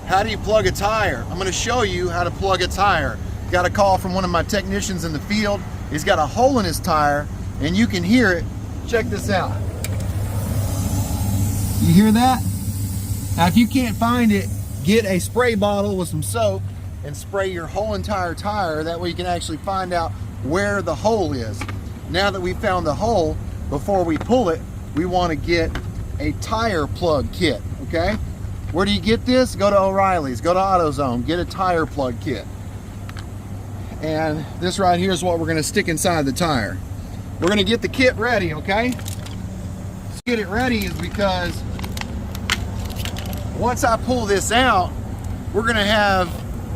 How do you plug a tire? I'm gonna show you how to plug a tire. Got a call from one of my technicians in the field. He's got a hole in his tire and you can hear it. Check this out. You hear that? Now if you can't find it, get a spray bottle with some soap and spray your whole entire tire. That way you can actually find out where the hole is. Now that we found the hole, before we pull it, we want to get a tire plug kit, okay? Where do you get this? Go to O'Reilly's, go to AutoZone, get a tire plug kit. And this right here is what we're going to stick inside the tire. We're going to get the kit ready, okay? Let's get it ready is because once I pull this out, we're going to have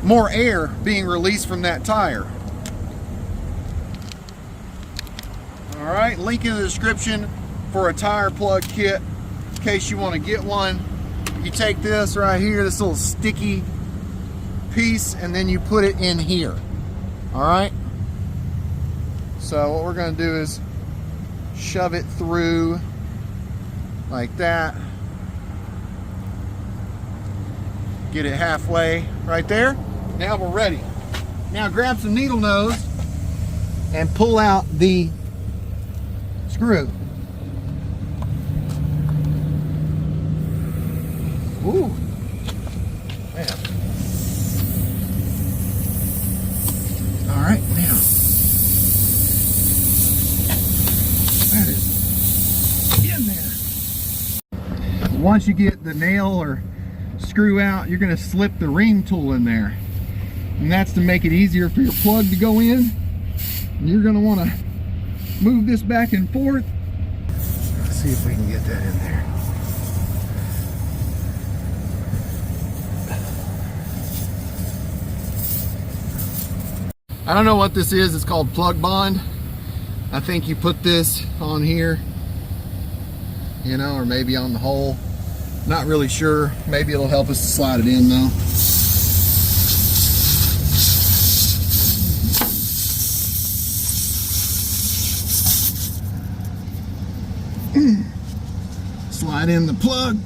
more air being released from that tire. All right, link in the description for a tire plug kit in case you want to get one. You take this right here, this little sticky piece, and then you put it in here. All right, so what we're going to do is shove it through like that. Get it halfway right there. Now we're ready. Now grab some needle nose and pull out the screw. Ooh, man. All right, now that is in there. Once you get the nail or screw out, you're going to slip the ring tool in there, and that's to make it easier for your plug to go in. And you're going to want to move this back and forth. Let's see if we can get that in there. I don't know what this is. It's called plug bond. I think you put this on here, you know, or maybe on the hole. Not really sure. Maybe it'll help us to slide it in though. Slide in the plug.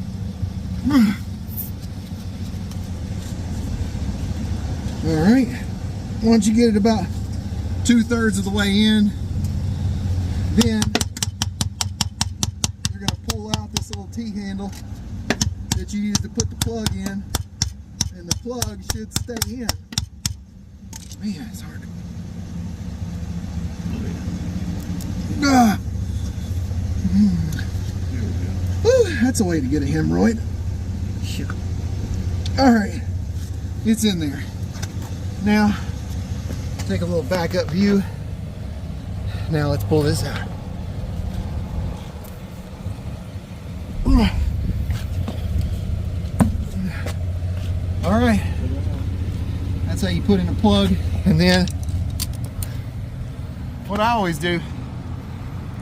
All right. Once you get it about 2/3 of the way in, then you're going to pull out this little T-handle that you use to put the plug in, and the plug should stay in. Man, it's hard to... Ah. Whew, that's a way to get a hemorrhoid. All right, it's in there. Now, take a little backup view. Now let's pull this out. All right, that's how you put in a plug. And then what I always do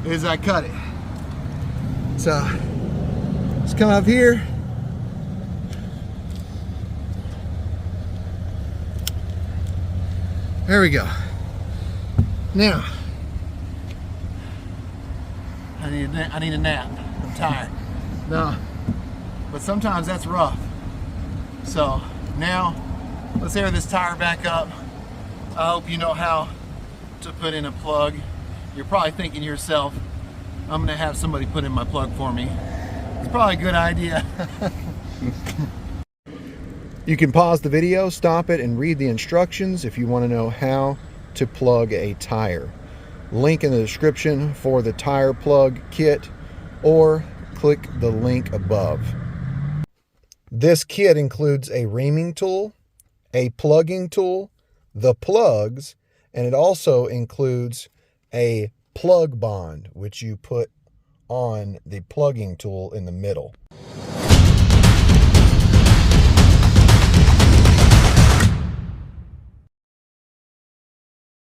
is I cut it. So just come up here. There we go. Now I need a nap. I'm tired. No, but sometimes that's rough. So now let's air this tire back up. I hope you know how to put in a plug. You're probably thinking to yourself, I'm gonna have somebody put in my plug for me. It's probably a good idea. You can pause the video, stop it, and read the instructions if you want to know how to plug a tire. Link in the description for the tire plug kit, or click the link above. This kit includes a reaming tool, a plugging tool, the plugs, and it also includes a plug bond, which you put on the plugging tool in the middle.